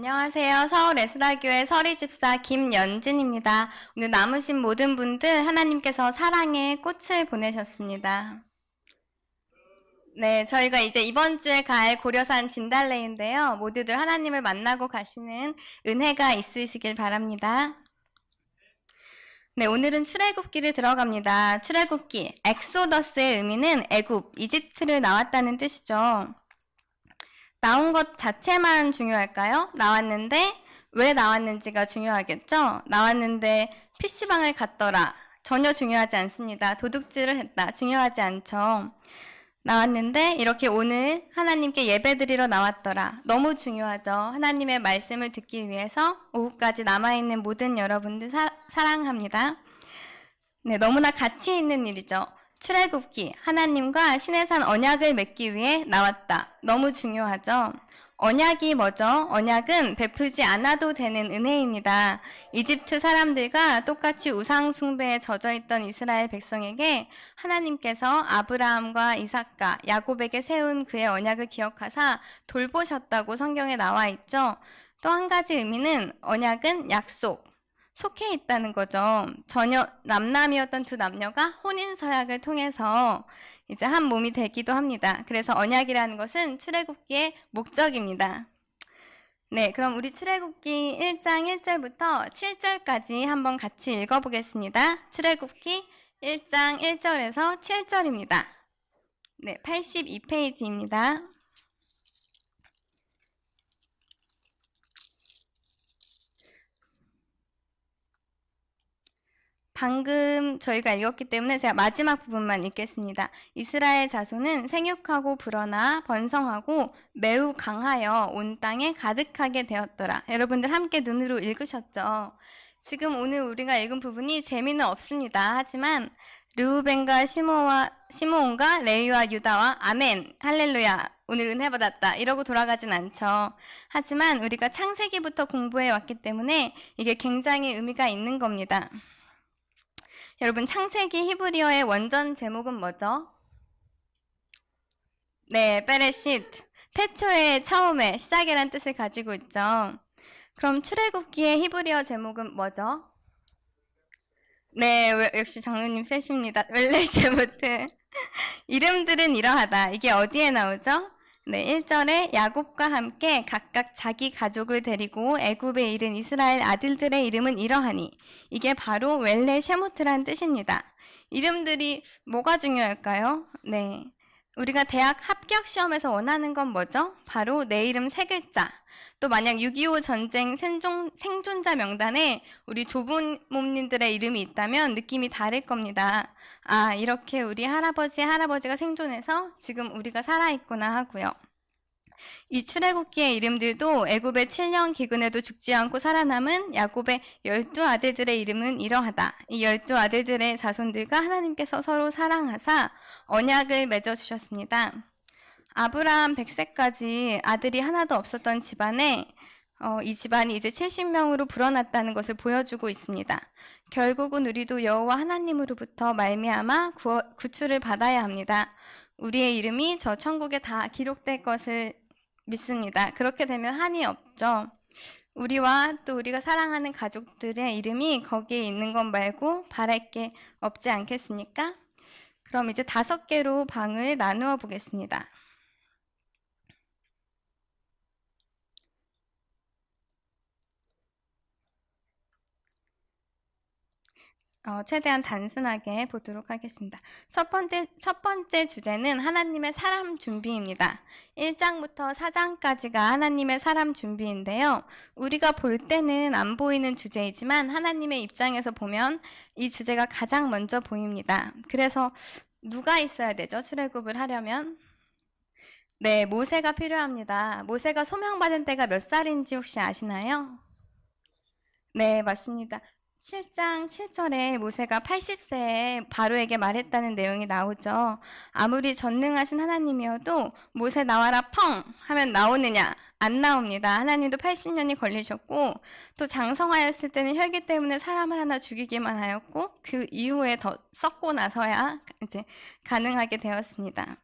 안녕하세요. 서울 에스라교회 서리집사 김연진입니다. 오늘 남으신 모든 분들 하나님께서 사랑의 꽃을 보내셨습니다. 네, 저희가 이제 이번 주에 갈 고려산 진달래인데요. 모두들 하나님을 만나고 가시는 은혜가 있으시길 바랍니다. 네, 오늘은 출애굽기를 들어갑니다. 출애굽기, 엑소더스의 의미는 애굽, 이집트를 나왔다는 뜻이죠. 나온 것 자체만 중요할까요? 나왔는데 왜 나왔는지가 중요하겠죠? 나왔는데 PC방을 갔더라. 전혀 중요하지 않습니다. 도둑질을 했다. 중요하지 않죠. 나왔는데 이렇게 오늘 하나님께 예배드리러 나왔더라. 너무 중요하죠. 하나님의 말씀을 듣기 위해서 오후까지 남아있는 모든 여러분들 사랑합니다. 네, 너무나 가치 있는 일이죠. 출애굽기, 하나님과 시내산 언약을 맺기 위해 나왔다. 너무 중요하죠. 언약이 뭐죠? 언약은 베풀지 않아도 되는 은혜입니다. 이집트 사람들과 똑같이 우상 숭배에 젖어 있던 이스라엘 백성에게 하나님께서 아브라함과 이삭과 야곱에게 세운 그의 언약을 기억하사 돌보셨다고 성경에 나와 있죠. 또 한 가지 의미는 언약은 약속, 속해 있다는 거죠. 전혀 남남이었던 두 남녀가 혼인서약을 통해서 이제 한 몸이 되기도 합니다. 그래서 언약이라는 것은 출애굽기의 목적입니다. 네, 그럼 우리 출애굽기 1장 1절부터 7절까지 한번 같이 읽어보겠습니다. 출애굽기 1장 1절에서 7절입니다. 네, 82페이지입니다. 방금 저희가 읽었기 때문에 제가 마지막 부분만 읽겠습니다. 이스라엘 자손은 생육하고 불어나 번성하고 매우 강하여 온 땅에 가득하게 되었더라. 여러분들 함께 눈으로 읽으셨죠? 지금 오늘 우리가 읽은 부분이 재미는 없습니다. 하지만 르우벤과 시므온과 레위와 유다와 아멘, 할렐루야, 오늘 은혜 받았다 이러고 돌아가진 않죠. 하지만 우리가 창세기부터 공부해 왔기 때문에 이게 굉장히 의미가 있는 겁니다. 여러분, 창세기 히브리어의 원전 제목은 뭐죠? 네, 베레시트. 태초의 처음에 시작이란 뜻을 가지고 있죠. 그럼 출애굽기의 히브리어 제목은 뭐죠? 네, 역시 장로님 세십니다. 웰레셰부트. 이름들은 이러하다. 이게 어디에 나오죠? 네, 1절에 야곱과 함께 각각 자기 가족을 데리고 애굽에 이른 이스라엘 아들들의 이름은 이러하니, 이게 바로 웰레 셰모트란 뜻입니다. 이름들이 뭐가 중요할까요? 네, 우리가 대학 합격 시험에서 원하는 건 뭐죠? 바로 내 이름 세 글자. 또 만약 6.25 전쟁 생존자 명단에 우리 조부모님들의 이름이 있다면 느낌이 다를 겁니다. 아, 이렇게 우리 할아버지가 생존해서 지금 우리가 살아있구나 하고요. 이 출애굽기의 이름들도 애굽의 7년 기근에도 죽지 않고 살아남은 야곱의 12아들들의 이름은 이러하다. 이 12아들들의 자손들과 하나님께서 서로 사랑하사 언약을 맺어주셨습니다. 아브라함 100세까지 아들이 하나도 없었던 집안에 이 집안이 이제 70명으로 불어났다는 것을 보여주고 있습니다. 결국은 우리도 여호와 하나님으로부터 말미암아 구출을 받아야 합니다. 우리의 이름이 저 천국에 다 기록될 것을 믿습니다. 그렇게 되면 한이 없죠. 우리와 또 우리가 사랑하는 가족들의 이름이 거기에 있는 것 말고 바랄 게 없지 않겠습니까? 그럼 이제 5개로 방을 나누어 보겠습니다. 최대한 단순하게 보도록 하겠습니다. 첫 번째 주제는 하나님의 사람 준비입니다. 1장부터 4장까지가 하나님의 사람 준비인데요. 우리가 볼 때는 안 보이는 주제이지만 하나님의 입장에서 보면 이 주제가 가장 먼저 보입니다. 그래서 누가 있어야 되죠? 출애굽을 하려면? 네, 모세가 필요합니다. 모세가 소명받은 때가 몇 살인지 혹시 아시나요? 네, 맞습니다. 7장 7절에 모세가 80세에 바로에게 말했다는 내용이 나오죠. 아무리 전능하신 하나님이어도 모세 나와라 펑 하면 나오느냐? 안 나옵니다. 하나님도 80년이 걸리셨고 또 장성하였을 때는 혈기 때문에 사람을 하나 죽이기만 하였고 그 이후에 더 썩고 나서야 이제 가능하게 되었습니다.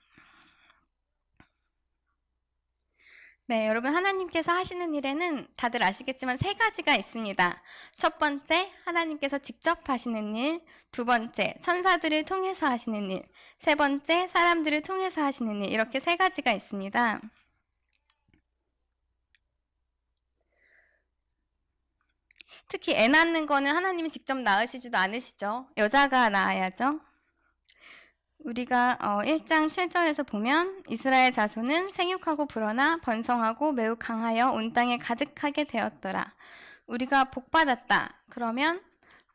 네, 여러분 하나님께서 하시는 일에는 다들 아시겠지만 세 가지가 있습니다. 첫 번째, 하나님께서 직접 하시는 일. 두 번째, 천사들을 통해서 하시는 일. 세 번째, 사람들을 통해서 하시는 일. 이렇게 세 가지가 있습니다. 특히 애 낳는 거는 하나님이 직접 낳으시지도 않으시죠. 여자가 낳아야죠. 우리가 1장 7절에서 보면 이스라엘 자손은 생육하고 불어나 번성하고 매우 강하여 온 땅에 가득하게 되었더라. 우리가 복받았다. 그러면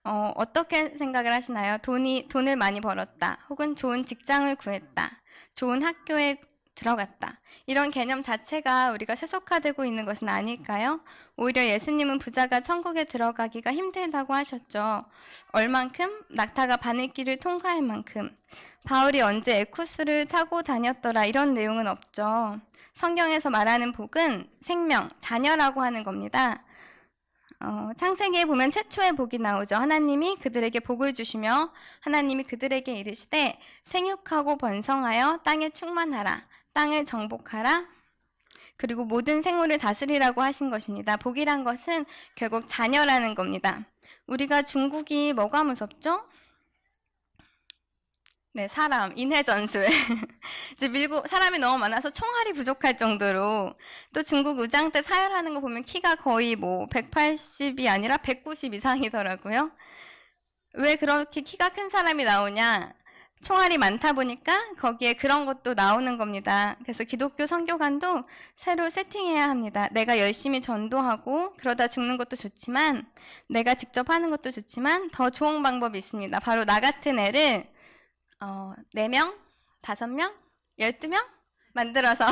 어떻게 생각을 하시나요? 돈을 많이 벌었다. 혹은 좋은 직장을 구했다. 좋은 학교에 들어갔다. 이런 개념 자체가 우리가 세속화되고 있는 것은 아닐까요? 오히려 예수님은 부자가 천국에 들어가기가 힘들다고 하셨죠. 얼만큼? 낙타가 바늘길을 통과할 만큼. 바울이 언제 에쿠스를 타고 다녔더라 이런 내용은 없죠. 성경에서 말하는 복은 생명, 자녀라고 하는 겁니다. 창세기에 보면 최초의 복이 나오죠. 하나님이 그들에게 복을 주시며 하나님이 그들에게 이르시되 생육하고 번성하여 땅에 충만하라. 땅을 정복하라. 그리고 모든 생물을 다스리라고 하신 것입니다. 복이란 것은 결국 자녀라는 겁니다. 우리가 중국이 뭐가 무섭죠? 네, 사람, 인해전술. 이제 밀고 사람이 너무 많아서 총알이 부족할 정도로 또 중국 의장 때 사열하는 거 보면 키가 거의 180이 아니라 190 이상이더라고요. 왜 그렇게 키가 큰 사람이 나오냐? 총알이 많다 보니까 거기에 그런 것도 나오는 겁니다. 그래서 기독교 선교관도 새로 세팅해야 합니다. 내가 열심히 전도하고 그러다 죽는 것도 좋지만 내가 직접 하는 것도 좋지만 더 좋은 방법이 있습니다. 바로 나 같은 애를 4명, 5명, 12명 만들어서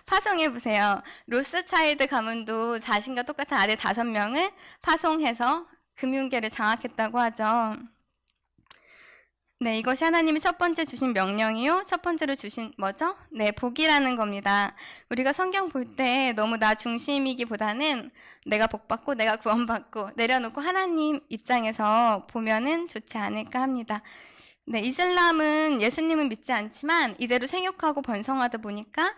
파송해보세요. 로스차일드 가문도 자신과 똑같은 아들 5명을 파송해서 금융계를 장악했다고 하죠. 네, 이것이 하나님이 첫 번째 주신 명령이요. 첫 번째로 주신 뭐죠? 네, 복이라는 겁니다. 우리가 성경 볼 때 너무 나 중심이기보다는 내가 복받고 내가 구원받고 내려놓고 하나님 입장에서 보면은 좋지 않을까 합니다. 네, 이슬람은 예수님은 믿지 않지만 이대로 생육하고 번성하다 보니까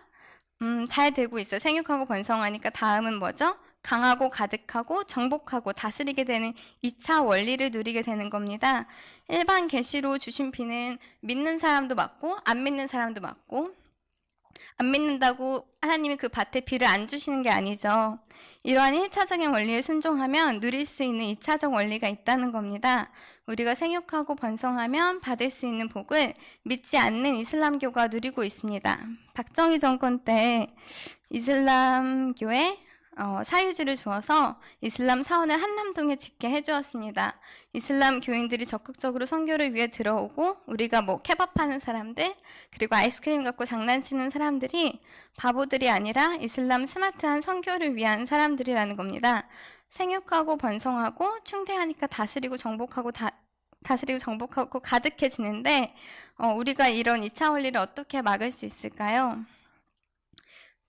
잘 되고 있어요. 생육하고 번성하니까 다음은 뭐죠? 강하고 가득하고 정복하고 다스리게 되는 2차 원리를 누리게 되는 겁니다. 일반 계시로 주신 비는 믿는 사람도 맞고 안 믿는 사람도 맞고 안 믿는다고 하나님이 그 밭에 비를 안 주시는 게 아니죠. 이러한 1차적인 원리에 순종하면 누릴 수 있는 2차적 원리가 있다는 겁니다. 우리가 생육하고 번성하면 받을 수 있는 복을 믿지 않는 이슬람교가 누리고 있습니다. 박정희 정권 때 이슬람교에 사유지를 주어서 이슬람 사원을 한남동에 짓게 해주었습니다. 이슬람 교인들이 적극적으로 선교를 위해 들어오고 우리가 케밥하는 사람들 그리고 아이스크림 갖고 장난치는 사람들이 바보들이 아니라 이슬람 스마트한 선교를 위한 사람들이라는 겁니다. 생육하고 번성하고 충대하니까 다스리고 정복하고 가득해지는데 우리가 이런 2차 원리를 어떻게 막을 수 있을까요?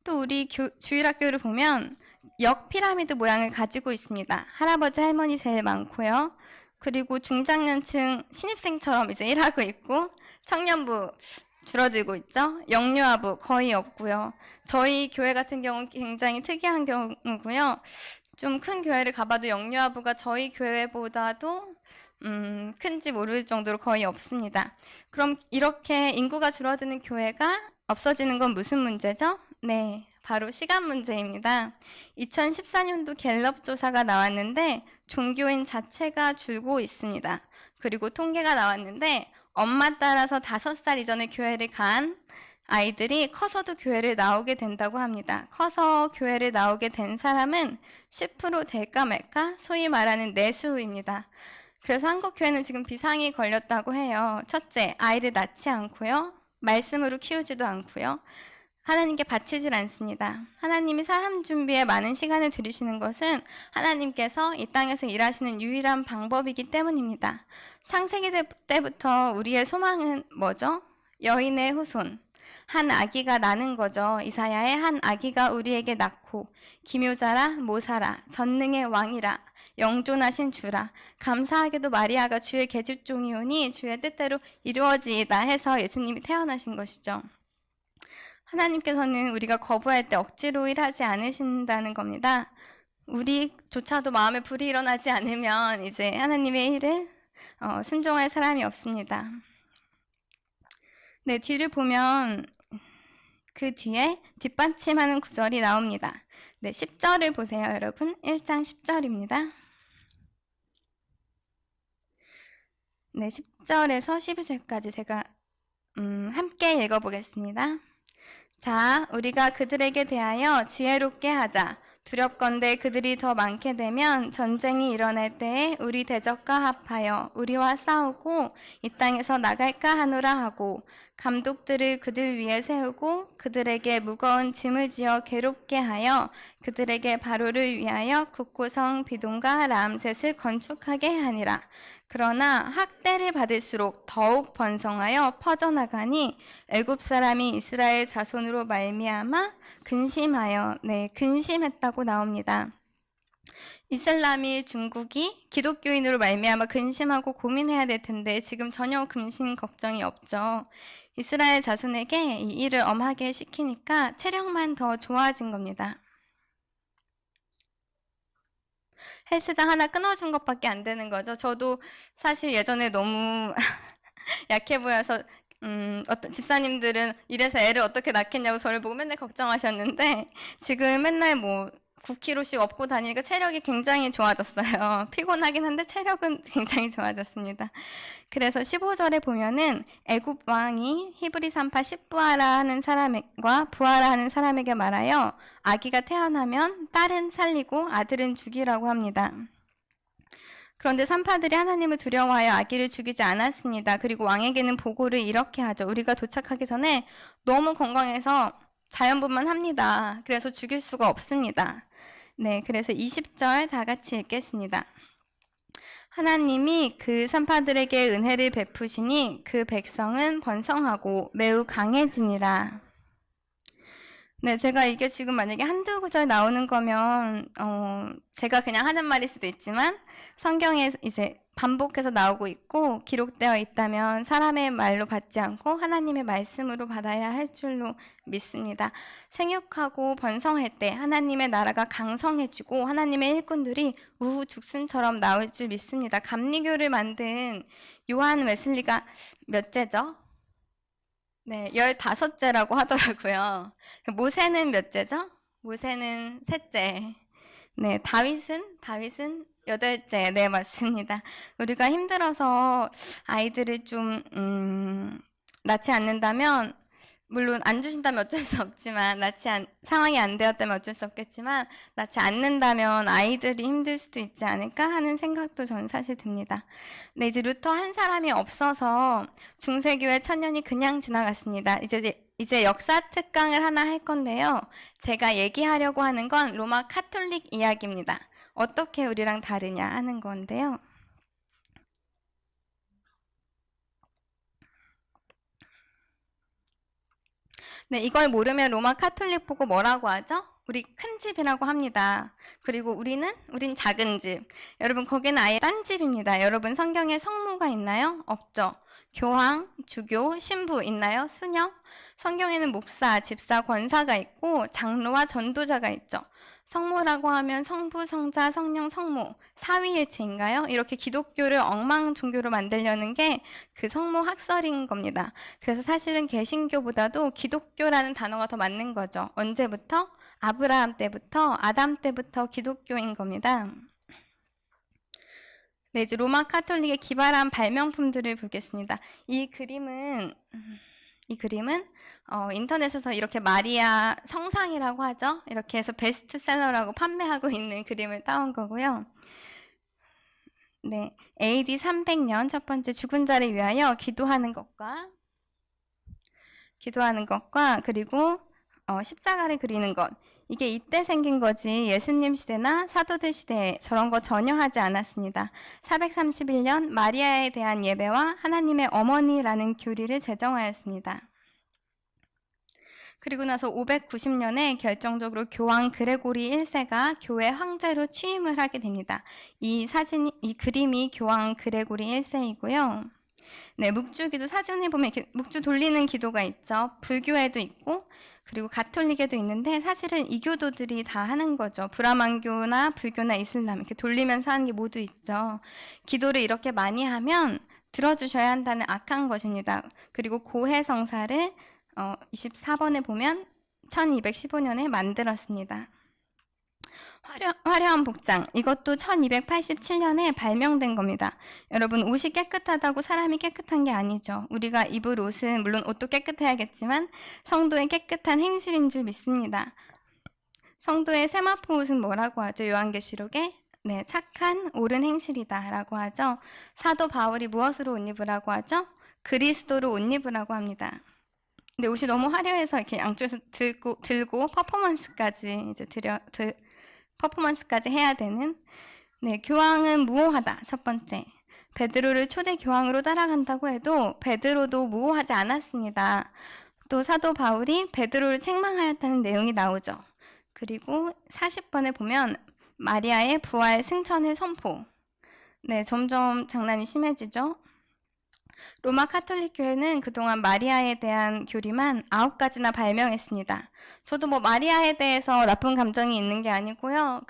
또 우리 주일학교를 보면 역 피라미드 모양을 가지고 있습니다. 할아버지 할머니 제일 많고요. 그리고 중장년층 신입생처럼 이제 일하고 있고 청년부 줄어들고 있죠. 영유아부 거의 없고요. 저희 교회 같은 경우는 굉장히 특이한 경우고요. 좀 큰 교회를 가봐도 영유아부가 저희 교회보다도 큰지 모를 정도로 거의 없습니다. 그럼 이렇게 인구가 줄어드는 교회가 없어지는 건 무슨 문제죠? 네, 바로 시간 문제입니다. 2014년도 갤럽 조사가 나왔는데 종교인 자체가 줄고 있습니다. 그리고 통계가 나왔는데 엄마 따라서 5살 이전에 교회를 간 아이들이 커서도 교회를 나오게 된다고 합니다. 커서 교회를 나오게 된 사람은 10% 될까 말까? 소위 말하는 내수입니다. 그래서 한국 교회는 지금 비상이 걸렸다고 해요. 첫째, 아이를 낳지 않고요. 말씀으로 키우지도 않고요. 하나님께 바치질 않습니다. 하나님이 사람 준비에 많은 시간을 들이시는 것은 하나님께서 이 땅에서 일하시는 유일한 방법이기 때문입니다. 창세기 때부터 우리의 소망은 뭐죠? 여인의 후손. 한 아기가 나는 거죠. 이사야의 한 아기가 우리에게 낳고 기묘자라 모사라 전능의 왕이라 영존하신 주라 감사하게도 마리아가 주의 계집종이오니 주의 뜻대로 이루어지이다 해서 예수님이 태어나신 것이죠. 하나님께서는 우리가 거부할 때 억지로 일하지 않으신다는 겁니다. 우리조차도 마음에 불이 일어나지 않으면 이제 하나님의 일을 순종할 사람이 없습니다. 네, 뒤를 보면 그 뒤에 뒷받침하는 구절이 나옵니다. 네, 10절을 보세요, 여러분. 1장 10절입니다. 네, 10절에서 12절까지 제가 함께 읽어보겠습니다. 자, 우리가 그들에게 대하여 지혜롭게 하자. 두렵건대 그들이 더 많게 되면 전쟁이 일어날 때에 우리 대적과 합하여 우리와 싸우고 이 땅에서 나갈까 하노라 하고 감독들을 그들 위에 세우고 그들에게 무거운 짐을 지어 괴롭게 하여 그들에게 바로를 위하여 국고성 비동과 람셋을 건축하게 하니라. 그러나 학대를 받을수록 더욱 번성하여 퍼져나가니 애굽 사람이 이스라엘 자손으로 말미암아 근심하여 근심했다고 나옵니다. 이슬람이 중국이 기독교인으로 말미암아 근심하고 고민해야 될 텐데 지금 전혀 근심 걱정이 없죠. 이스라엘 자손에게 이 일을 엄하게 시키니까 체력만 더 좋아진 겁니다. 헬스장 하나 끊어준 것밖에 안 되는 거죠. 저도 사실 예전에 너무 약해 보여서 어떤 집사님들은 이래서 애를 어떻게 낳겠냐고 저를 보고 맨날 걱정하셨는데 지금 맨날 뭐 9kg씩 업고 다니니까 체력이 굉장히 좋아졌어요. 피곤하긴 한데 체력은 굉장히 좋아졌습니다. 그래서 15절에 보면은 애굽 왕이 히브리 산파 십부하라 하는 사람과 부하라 하는 사람에게 말하여 아기가 태어나면 딸은 살리고 아들은 죽이라고 합니다. 그런데 산파들이 하나님을 두려워하여 아기를 죽이지 않았습니다. 그리고 왕에게는 보고를 이렇게 하죠. 우리가 도착하기 전에 너무 건강해서 자연분만 합니다. 그래서 죽일 수가 없습니다. 네, 그래서 20절 다 같이 읽겠습니다. 하나님이 그 산파들에게 은혜를 베푸시니 그 백성은 번성하고 매우 강해지니라. 네, 제가 이게 지금 만약에 한두 구절 나오는 거면 제가 그냥 하는 말일 수도 있지만 성경에 이제 반복해서 나오고 있고 기록되어 있다면 사람의 말로 받지 않고 하나님의 말씀으로 받아야 할 줄로 믿습니다. 생육하고 번성할 때 하나님의 나라가 강성해지고 하나님의 일꾼들이 우후죽순처럼 나올 줄 믿습니다. 감리교를 만든 요한 웨슬리가 몇째죠? 네, 15째라고 하더라고요. 모세는 몇째죠? 모세는 셋째. 네, 다윗은 8째. 네, 맞습니다. 우리가 힘들어서 아이들을 좀 낳지 않는다면 물론 안 주신다면 어쩔 수 없지만 상황이 안 되었다면 어쩔 수 없겠지만 낳지 않는다면 아이들이 힘들 수도 있지 않을까 하는 생각도 저는 사실 듭니다. 네, 이제 루터 한 사람이 없어서 중세교회 천년이 그냥 지나갔습니다. 이제 역사 특강을 하나 할 건데요. 제가 얘기하려고 하는 건 로마 카톨릭 이야기입니다. 어떻게 우리랑 다르냐 하는 건데요. 네, 이걸 모르면 로마 카톨릭 보고 뭐라고 하죠? 우리 큰 집이라고 합니다. 그리고 우린 작은 집. 여러분, 거기는 아예 딴 집입니다. 여러분, 성경에 성모가 있나요? 없죠. 교황, 주교, 신부 있나요? 수녀? 성경에는 목사, 집사, 권사가 있고 장로와 전도자가 있죠. 성모라고 하면 성부, 성자, 성령, 성모, 사위일체인가요? 이렇게 기독교를 엉망 종교로 만들려는 게 그 성모 학설인 겁니다. 그래서 사실은 개신교보다도 기독교라는 단어가 더 맞는 거죠. 언제부터? 아브라함 때부터, 아담 때부터 기독교인 겁니다. 네, 이제 로마 카톨릭의 기발한 발명품들을 보겠습니다. 이 그림은 인터넷에서 이렇게 마리아 성상이라고 하죠. 이렇게 해서 베스트셀러라고 판매하고 있는 그림을 따온 거고요. 네, AD 300년 첫 번째 죽은 자를 위하여 기도하는 것과 그리고 십자가를 그리는 것. 이게 이때 생긴 거지 예수님 시대나 사도들 시대에 저런 거 전혀 하지 않았습니다. 431년 마리아에 대한 예배와 하나님의 어머니라는 교리를 제정하였습니다. 그리고 나서 590년에 결정적으로 교황 그레고리 1세가 교회 황제로 취임을 하게 됩니다. 이 그림이 교황 그레고리 1세이고요. 네, 묵주기도 사진에 보면 이렇게 묵주 돌리는 기도가 있죠. 불교에도 있고, 그리고 가톨릭에도 있는데, 사실은 이교도들이 다 하는 거죠. 브라만교나 불교나 이슬람, 이렇게 돌리면서 하는 게 모두 있죠. 기도를 이렇게 많이 하면 들어주셔야 한다는 악한 것입니다. 그리고 고해성사를 24번에 보면 1215년에 만들었습니다. 화려한 복장, 이것도 1287년에 발명된 겁니다. 여러분, 옷이 깨끗하다고 사람이 깨끗한 게 아니죠. 우리가 입을 옷은 물론 옷도 깨끗해야겠지만 성도의 깨끗한 행실인 줄 믿습니다. 성도의 세마포 옷은 뭐라고 하죠? 요한계시록에 네, 착한 옳은 행실이다 라고 하죠. 사도 바울이 무엇으로 옷 입으라고 하죠? 그리스도로 옷 입으라고 합니다. 근데 옷이 너무 화려해서 이렇게 양쪽에서 들고 퍼포먼스까지 이제 퍼포먼스까지 해야 되는. 네, 교황은 무오하다. 첫 번째, 베드로를 초대 교황으로 따라간다고 해도 베드로도 무오하지 않았습니다. 또 사도 바울이 베드로를 책망하였다는 내용이 나오죠. 그리고 40번에 보면 마리아의 부활 승천의 선포. 네, 점점 장난이 심해지죠. 로마 카톨릭 교회는 그동안 마리아에 대한 교리만 9가지나 발명했습니다. 저도 뭐 마리아에 대해서 나쁜 감정이 있는 게 아니고요.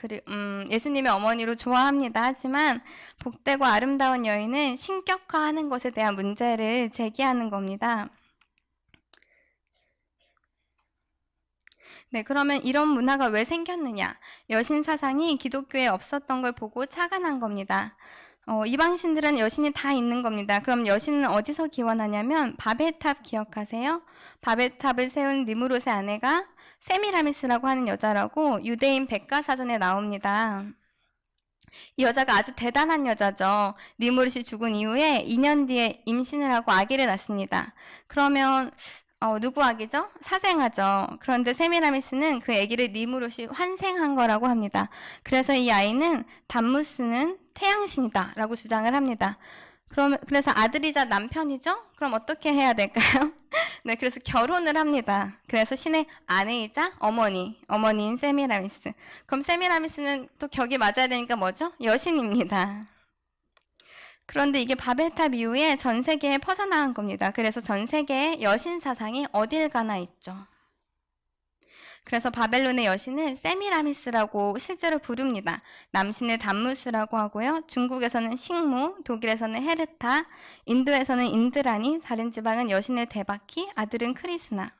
예수님의 어머니로 좋아합니다. 하지만 복되고 아름다운 여인은 신격화하는 것에 대한 문제를 제기하는 겁니다. 네, 그러면 이런 문화가 왜 생겼느냐? 여신 사상이 기독교에 없었던 걸 보고 착안한 겁니다. 이방신들은 여신이 다 있는 겁니다. 그럼 여신은 어디서 기원하냐면 바벨탑 기억하세요? 바벨탑을 세운 니무롯의 아내가 세미라미스라고 하는 여자라고 유대인 백과사전에 나옵니다. 이 여자가 아주 대단한 여자죠. 니무롯이 죽은 이후에 2년 뒤에 임신을 하고 아기를 낳습니다. 그러면 누구 아기죠? 사생아죠. 그런데 세미라미스는 그 아기를 니무롯이 환생한 거라고 합니다. 그래서 이 아이는 담무스는 태양신이다 라고 주장을 합니다. 그래서 아들이자 남편이죠? 그럼 어떻게 해야 될까요? 네, 그래서 결혼을 합니다. 그래서 신의 아내이자 어머니인 세미라미스. 그럼 세미라미스는 또 격이 맞아야 되니까 뭐죠? 여신입니다. 그런데 이게 바벨탑 이후에 전 세계에 퍼져나간 겁니다. 그래서 전 세계에 여신 사상이 어딜 가나 있죠. 그래서 바벨론의 여신은 세미라미스라고 실제로 부릅니다. 남신을 담무스라고 하고요. 중국에서는 식무, 독일에서는 헤르타, 인도에서는 인드라니, 다른 지방은 여신을 데바키, 아들은 크리수나.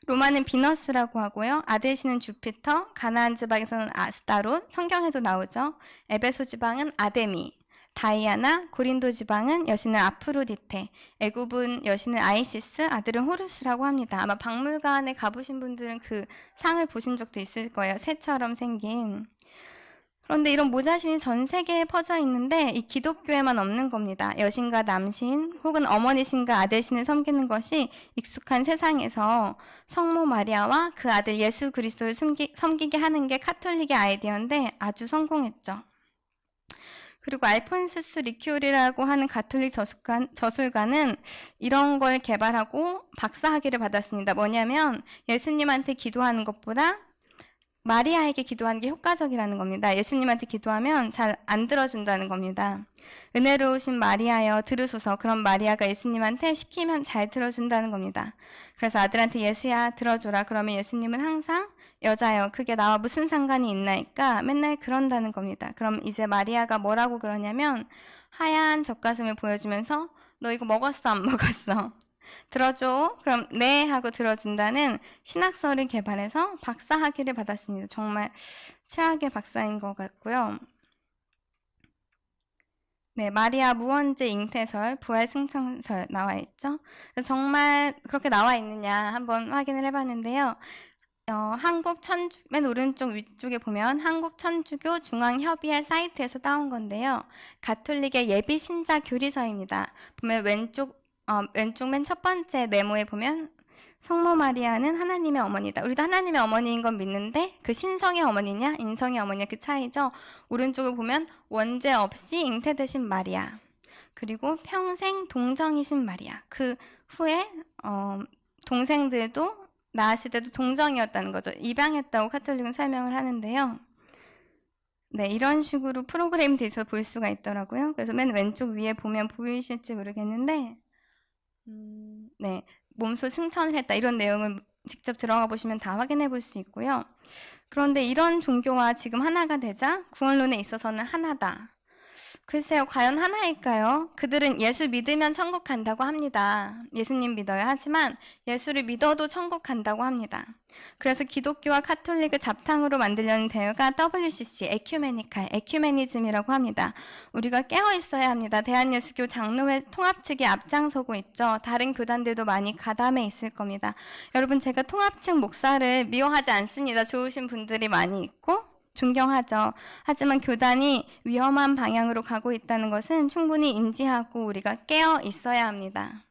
로마는 비너스라고 하고요. 아들 신은 주피터, 가나안 지방에서는 아스타롯, 성경에도 나오죠. 에베소 지방은 아데미, 다이아나, 고린도 지방은 여신을 아프로디테, 애굽은 여신을 아이시스, 아들은 호루스라고 합니다. 아마 박물관에 가보신 분들은 그 상을 보신 적도 있을 거예요. 새처럼 생긴. 그런데 이런 모자신이 전 세계에 퍼져 있는데 이 기독교에만 없는 겁니다. 여신과 남신 혹은 어머니신과 아들신을 섬기는 것이 익숙한 세상에서 성모 마리아와 그 아들 예수 그리스도를 섬기게 하는 게 카톨릭의 아이디어인데 아주 성공했죠. 그리고 알폰수스 리큐리라고 하는 가톨릭 저술가는 이런 걸 개발하고 박사학위를 받았습니다. 뭐냐면 예수님한테 기도하는 것보다 마리아에게 기도하는 게 효과적이라는 겁니다. 예수님한테 기도하면 잘 안 들어준다는 겁니다. 은혜로우신 마리아여 들으소서. 그럼 마리아가 예수님한테 시키면 잘 들어준다는 겁니다. 그래서 아들한테 예수야 들어줘라. 그러면 예수님은 항상 여자여 그게 나와 무슨 상관이 있나이까 맨날 그런다는 겁니다. 그럼 이제 마리아가 뭐라고 그러냐면 하얀 젖가슴을 보여주면서 너 이거 먹었어 안 먹었어? 들어줘? 그럼 네 하고 들어준다는 신학서를 개발해서 박사학위를 받았습니다. 정말 최악의 박사인 것 같고요. 네, 마리아 무언제 잉태설, 부활 승천설 나와 있죠. 정말 그렇게 나와 있느냐 한번 확인을 해봤는데요. 한국 천주 맨 오른쪽 위쪽에 보면 한국 천주교 중앙협의회 사이트에서 따온 건데요. 가톨릭의 예비 신자 교리서입니다. 보면 왼쪽 맨 첫 번째 네모에 보면 성모 마리아는 하나님의 어머니다. 우리도 하나님의 어머니인 건 믿는데 그 신성의 어머니냐 인성의 어머니냐 그 차이죠. 오른쪽을 보면 원죄 없이 잉태되신 마리아. 그리고 평생 동정이신 마리아. 그 후에 동생들도 낳았을 때도 동정이었다는 거죠. 입양했다고 카톨릭은 설명을 하는데요. 네, 이런 식으로 프로그램이 돼서 볼 수가 있더라고요. 그래서 맨 왼쪽 위에 보면 보이실지 모르겠는데, 네, 몸소 승천을 했다. 이런 내용을 직접 들어가 보시면 다 확인해 볼 수 있고요. 그런데 이런 종교와 지금 하나가 되자 구원론에 있어서는 하나다. 글쎄요, 과연 하나일까요? 그들은 예수 믿으면 천국 간다고 합니다. 예수님 믿어야 하지만 예수를 믿어도 천국 간다고 합니다. 그래서 기독교와 카톨릭을 잡탕으로 만들려는 대회가 WCC, 에큐메니즘이라고 합니다. 우리가 깨어 있어야 합니다. 대한예수교 장로회 통합 측이 앞장서고 있죠. 다른 교단들도 많이 가담해 있을 겁니다. 여러분, 제가 통합 측 목사를 미워하지 않습니다. 좋으신 분들이 많이 있고 존경하죠. 하지만 교단이 위험한 방향으로 가고 있다는 것은 충분히 인지하고 우리가 깨어 있어야 합니다.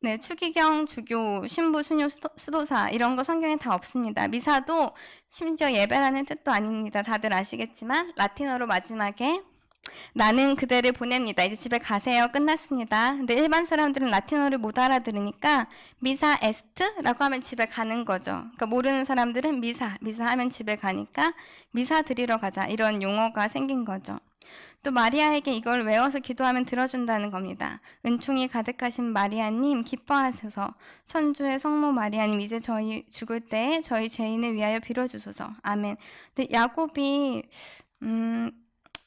네, 추기경, 주교, 신부, 수녀, 수도사 이런 거 성경에 다 없습니다. 미사도 심지어 예배라는 뜻도 아닙니다. 다들 아시겠지만 라틴어로 마지막에 나는 그대를 보냅니다. 이제 집에 가세요. 끝났습니다. 근데 일반 사람들은 라틴어를 못 알아들으니까 미사 에스트라고 하면 집에 가는 거죠. 그러니까 모르는 사람들은 미사 하면 집에 가니까 미사 드리러 가자. 이런 용어가 생긴 거죠. 또 마리아에게 이걸 외워서 기도하면 들어준다는 겁니다. 은총이 가득하신 마리아님 기뻐하소서. 천주의 성모 마리아님 이제 저희 죽을 때 저희 죄인을 위하여 빌어주소서. 아멘. 근데 야곱이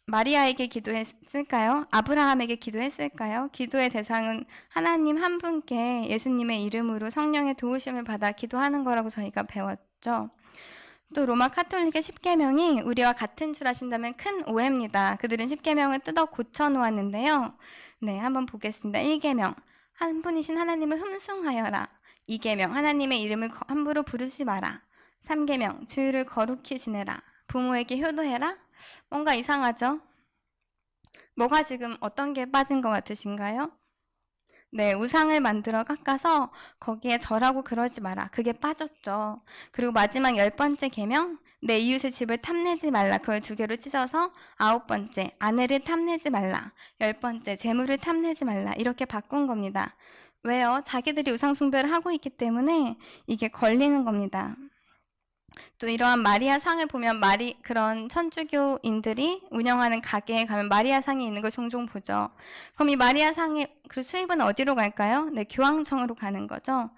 마리아에게 기도했을까요? 아브라함에게 기도했을까요? 기도의 대상은 하나님 한 분께 예수님의 이름으로 성령의 도우심을 받아 기도하는 거라고 저희가 배웠죠. 또 로마 카톨릭의 십계명이 우리와 같은 줄 아신다면 큰 오해입니다. 그들은 십계명을 뜯어 고쳐 놓았는데요. 네, 한번 보겠습니다. 1계명, 한 분이신 하나님을 흠숭하여라. 2계명, 하나님의 이름을 함부로 부르지 마라. 3계명, 주일을 거룩히 지내라. 부모에게 효도해라. 뭔가 이상하죠? 뭐가 지금 어떤 게 빠진 것 같으신가요? 네, 우상을 만들어 깎아서 거기에 절하고 그러지 마라. 그게 빠졌죠. 그리고 마지막 10번째 계명, 내 이웃의 집을 탐내지 말라. 그걸 2개로 찢어서 9번째, 아내를 탐내지 말라. 10번째, 재물을 탐내지 말라. 이렇게 바꾼 겁니다. 왜요? 자기들이 우상 숭배를 하고 있기 때문에 이게 걸리는 겁니다. 또 이러한 마리아 상을 보면 그런 천주교인들이 운영하는 가게에 가면 마리아 상이 있는 걸 종종 보죠. 그럼 이 마리아 상의 그 수입은 어디로 갈까요? 네, 교황청으로 가는 거죠.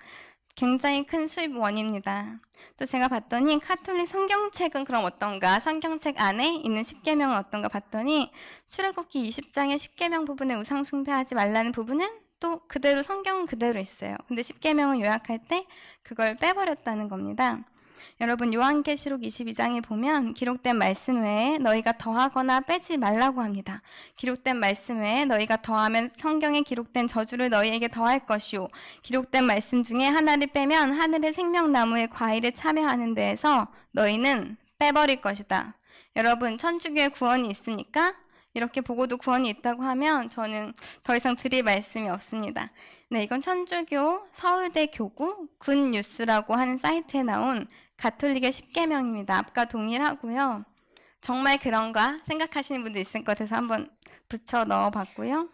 굉장히 큰 수입원입니다. 또 제가 봤더니 카톨릭 성경책은 그럼 어떤가? 성경책 안에 있는 십계명은 어떤가 봤더니 출애굽기 20장의 십계명 부분에 우상 숭배하지 말라는 부분은 또 그대로 성경은 그대로 있어요. 근데 십계명을 요약할 때 그걸 빼버렸다는 겁니다. 여러분 요한계시록 22장에 보면 기록된 말씀 외에 너희가 더하거나 빼지 말라고 합니다. 기록된 말씀 외에 너희가 더하면 성경에 기록된 저주를 너희에게 더할 것이요. 기록된 말씀 중에 하나를 빼면 하늘의 생명나무의 과일에 참여하는 데에서 너희는 빼버릴 것이다. 여러분 천주교에 구원이 있습니까? 이렇게 보고도 구원이 있다고 하면 저는 더 이상 드릴 말씀이 없습니다. 네, 이건 천주교 서울대 교구 굿뉴스라고 하는 사이트에 나온 가톨릭의 십계명입니다. 앞과 동일하고요. 정말 그런가 생각하시는 분도 있을 것 같아서 한번 붙여 넣어봤고요.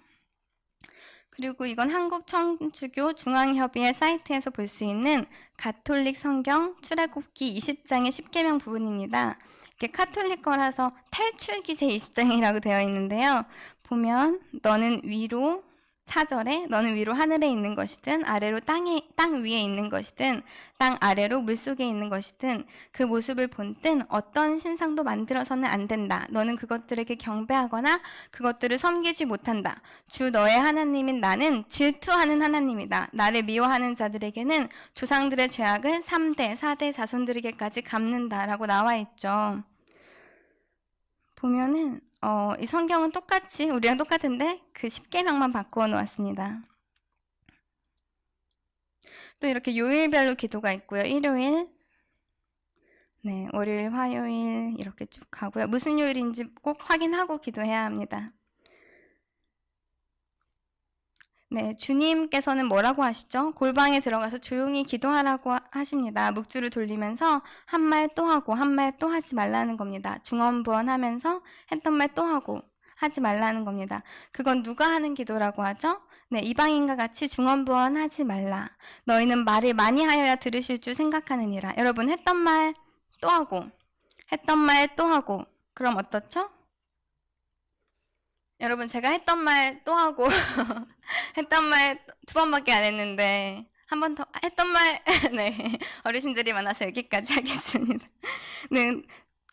그리고 이건 한국천주교 중앙협의회 사이트에서 볼 수 있는 가톨릭 성경 출애굽기 20장의 십계명 부분입니다. 이게 카톨릭 거라서 탈출기 제20장이라고 되어 있는데요. 보면 너는 위로 4절에 너는 위로 하늘에 있는 것이든 아래로 땅 위에 있는 것이든 땅 아래로 물속에 있는 것이든 그 모습을 본뜬 어떤 신상도 만들어서는 안 된다. 너는 그것들에게 경배하거나 그것들을 섬기지 못한다. 주 너의 하나님인 나는 질투하는 하나님이다. 나를 미워하는 자들에게는 조상들의 죄악을 3대, 4대 자손들에게까지 갚는다라고 나와 있죠. 보면은 이 성경은 똑같이 우리랑 똑같은데 그 십계명만 바꾸어 놓았습니다. 또 이렇게 요일별로 기도가 있고요. 일요일, 네, 월요일, 화요일 이렇게 쭉 가고요. 무슨 요일인지 꼭 확인하고 기도해야 합니다. 네, 주님께서는 뭐라고 하시죠? 골방에 들어가서 조용히 기도하라고 하십니다. 묵주를 돌리면서 한 말 또 하고 한 말 또 하지 말라는 겁니다. 중언부언하면서 했던 말 또 하고 하지 말라는 겁니다. 그건 누가 하는 기도라고 하죠? 네, 이방인과 같이 중언부언하지 말라. 너희는 말을 많이 하여야 들으실 줄 생각하느니라. 여러분 했던 말 또 하고 했던 말 또 하고. 그럼 어떻죠? 여러분, 제가 했던 말 또 하고, 했던 말 두 번밖에 안 했는데, 한 번 더, 했던 말, 네. 어르신들이 많아서 여기까지 하겠습니다. 네,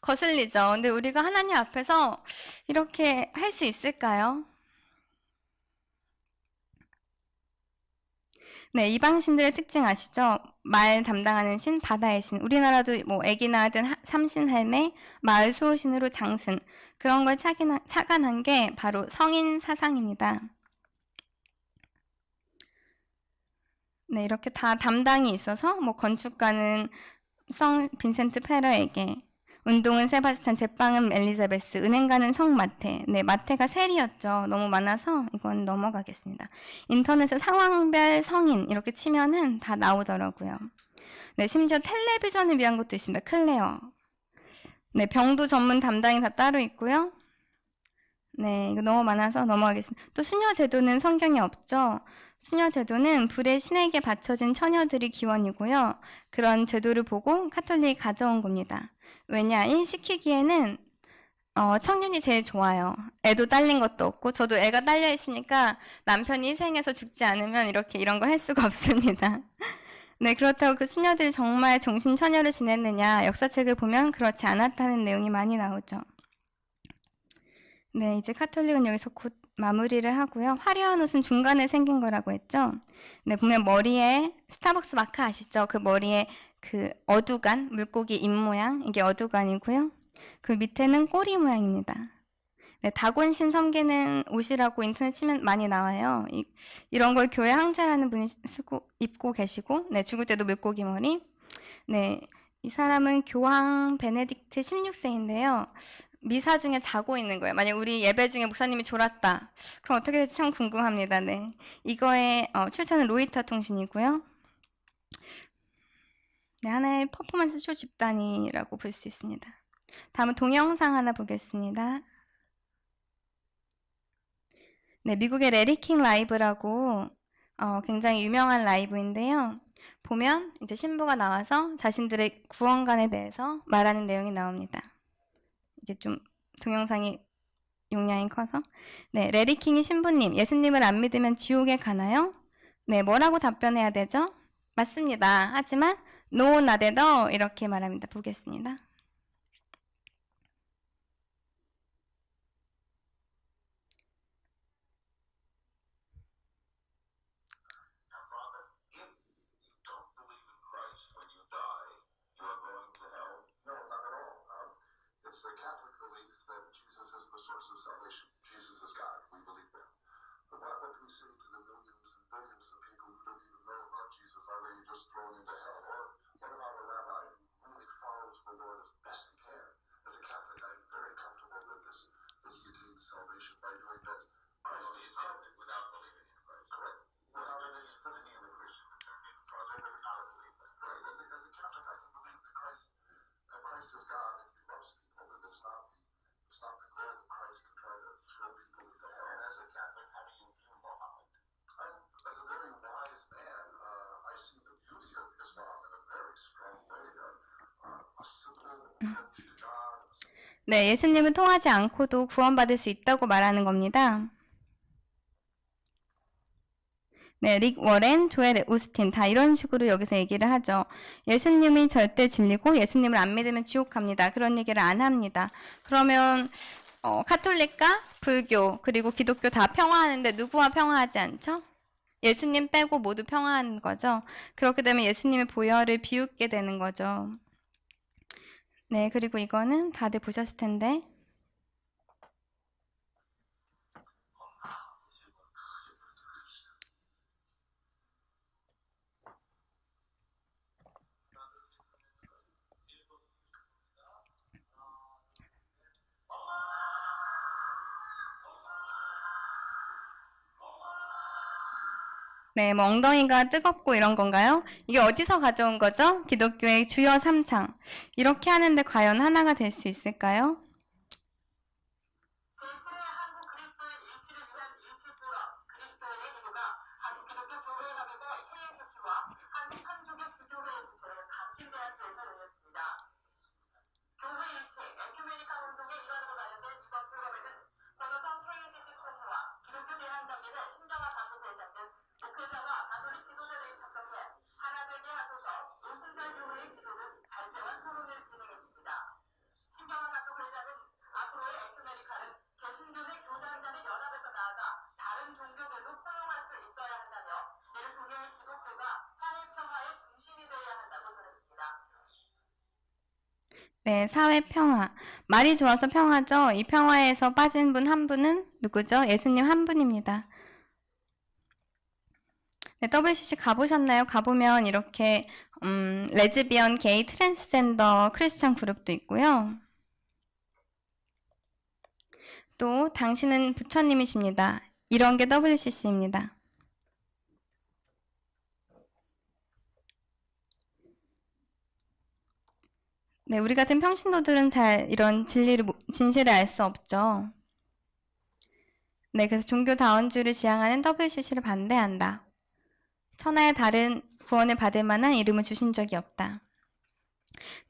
거슬리죠. 근데 우리가 하나님 앞에서 이렇게 할 수 있을까요? 네, 이방신들의 특징 아시죠? 말 담당하는 신, 바다의 신. 우리나라도 뭐 애기 낳은 삼신할매, 마을 수호신으로 장승. 그런 걸 착안한 게 바로 성인 사상입니다. 네, 이렇게 다 담당이 있어서 뭐 건축가는 성 빈센트 페러에게, 운동은 세바스찬, 제빵은 엘리자베스, 은행가는 성 마테. 네, 마테가 셀이었죠. 너무 많아서 이건 넘어가겠습니다. 인터넷에 상황별 성인 이렇게 치면은 다 나오더라고요. 네, 심지어 텔레비전을 위한 것도 있습니다. 클레어. 네, 병도 전문 담당이 다 따로 있고요. 네, 이거 너무 많아서 넘어가겠습니다. 또 수녀 제도는 성경에 없죠. 수녀 제도는 불의 신에게 바쳐진 처녀들이 기원이고요. 그런 제도를 보고 카톨릭이 가져온 겁니다. 왜냐, 인시키기에는 청년이 제일 좋아요. 애도 딸린 것도 없고, 저도 애가 딸려 있으니까 남편이 희생해서 죽지 않으면 이렇게 이런 걸 할 수가 없습니다. 네, 그렇다고 그 수녀들이 정말 종신 처녀를 지냈느냐, 역사책을 보면 그렇지 않았다는 내용이 많이 나오죠. 네, 이제 카톨릭은 여기서 곧 마무리를 하고요. 화려한 옷은 중간에 생긴 거라고 했죠. 네, 보면 머리에 스타벅스 마크 아시죠? 그 머리에 그 어두간, 물고기 입 모양, 이게 어두간이고요. 그 밑에는 꼬리 모양입니다. 네, 다곤신 섬기는 옷이라고 인터넷 치면 많이 나와요. 이런 걸 교회 항자라는 분이 입고 계시고, 네, 죽을 때도 물고기 머리. 네, 이 사람은 교황 베네딕트 16세인데요. 미사 중에 자고 있는 거예요. 만약 우리 예배 중에 목사님이 졸았다. 그럼 어떻게 될지 참 궁금합니다. 네, 이거의 출처는 로이터 통신이고요. 네, 하나의 퍼포먼스 쇼 집단이라고 볼 수 있습니다. 다음은 동영상 하나 보겠습니다. 네, 미국의 레리킹 라이브라고 굉장히 유명한 라이브인데요. 보면 이제 신부가 나와서 자신들의 구원관에 대해서 말하는 내용이 나옵니다. 이게 좀 동영상이 용량이 커서. 네, 레리킹이 신부님, 예수님을 안 믿으면 지옥에 가나요? 네, 뭐라고 답변해야 되죠? 맞습니다. 하지만 No, not at all 이렇게 말합니다. 보겠습니다. It's the Catholic belief that Jesus is the source of salvation. Jesus is God. We believe that. But what do we say to the millions and billions of people who don't even know about Jesus? Are they just thrown into hell? Or what about a rabbi who really follows the Lord as best he can? As a Catholic, I'm very comfortable that he attains salvation by doing this. Christ is without believing in Christ. Correct. Without an explicit in the Christian Christ. Right. As a Catholic, I can believe that Christ is God and he loves people, and it's not the goal of Christ to try to throw people into hell. And as a Catholic, how do you view Muhammad? As a very wise man, I see the beauty of Islam in a very strong way. A simple approach to God. 네, 예수님은 통하지 않고도 구원받을 수 있다고 말하는 겁니다. 네, 릭 워렌, 조엘 오스틴 다 이런 식으로 여기서 얘기를 하죠. 예수님이 절대 진리고 예수님을 안 믿으면 지옥 갑니다. 그런 얘기를 안 합니다. 그러면 카톨릭과 불교 그리고 기독교 다 평화하는데 누구와 평화하지 않죠? 예수님 빼고 모두 평화하는 거죠. 그렇게 되면 예수님의 보혈을 비웃게 되는 거죠. 네, 그리고 이거는 다들 보셨을 텐데 네, 뭐 엉덩이가 뜨겁고 이런 건가요? 이게 어디서 가져온 거죠? 기독교의 주요 3창. 이렇게 하는데 과연 하나가 될 수 있을까요? 제7회 한국 그리스도인 일치를 위한 일치포럼 그리스도인의 기도가 한국 기독교 교회협의회 해외 실시와 한국 천주교 주교회 부처의 감신대학교에서 열렸습니다. 교회 일치 네, 사회 평화. 말이 좋아서 평화죠. 이 평화에서 빠진 분 한 분은 누구죠? 예수님 한 분입니다. 네, WCC 가보셨나요? 가보면 이렇게 레즈비언, 게이, 트랜스젠더 크리스천 그룹도 있고요. 또 당신은 부처님이십니다. 이런 게 WCC입니다. 네, 우리 같은 평신도들은 잘 이런 진실을 알 수 없죠. 네, 그래서 종교다원주의를 지향하는 WCC를 반대한다. 천하의 다른 구원을 받을 만한 이름을 주신 적이 없다.